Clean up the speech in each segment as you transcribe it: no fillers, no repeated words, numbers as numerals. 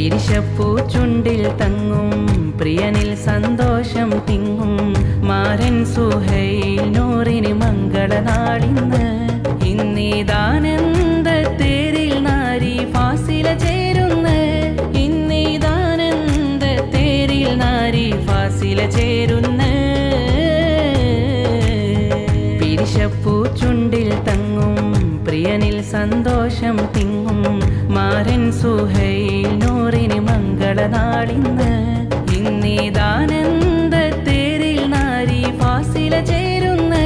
പിരിശപ്പൂ ചുണ്ടിൽ തങ്ങും പ്രിയനിൽ സന്തോഷം തിങ്ങും മാരൻ സുഹൈൽ നൂറിന് മംഗളനാളിന്ന് ഇന്നീദാനന്ദ തേരിൽ നാരി ഫാസില ചേരുന്ന് ഇന്നീദാനന്ദ തേരിൽ നാരി ഫാസില ചേരുന്ന് പിരിശപ്പൂ ചുണ്ടിൽ തങ്ങും പ്രിയനിൽ സന്തോഷം തിങ്ങും മാരൻ സുഹൈൽ നൂറിന് മംഗളനാളിന്ന് ഇന്നീദാനന്ദ തേരിൽ നാരി ഫാസില ചേരുന്ന്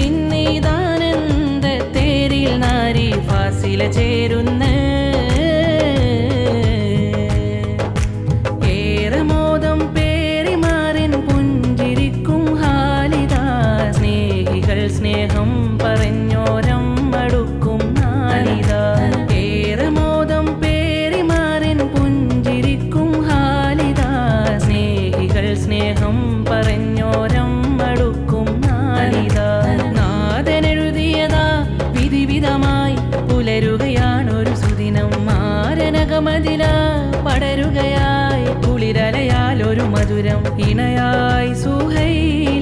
ഇന്നീദാനന്ദ തേരിൽ നാരി ഫാസില ചേരുന്ന് ഏറെ മോദം പേരിമാറിൻ പുഞ്ചിരിക്കും ഹാലിദാ സ്നേഹികൾ സ്നേഹം പറഞ്ഞോരം മടുക്കും നാളിതാ ഏറെ മോദം പേരിമാറിൻ പുഞ്ചിരിക്കും ഹാലിദാ സ്നേഹികൾ സ്നേഹം പറഞ്ഞോരം മടുക്കും നാളിതാ നാഥനെഴുതിയതാ വിധിവിധമായി പുലരുകയാണൊരു സുദിനം മാരനകമതില പടരുകയായി കുളിരലയാൽ ഒരു മധുരം ഇണയായി സുഹൈൽ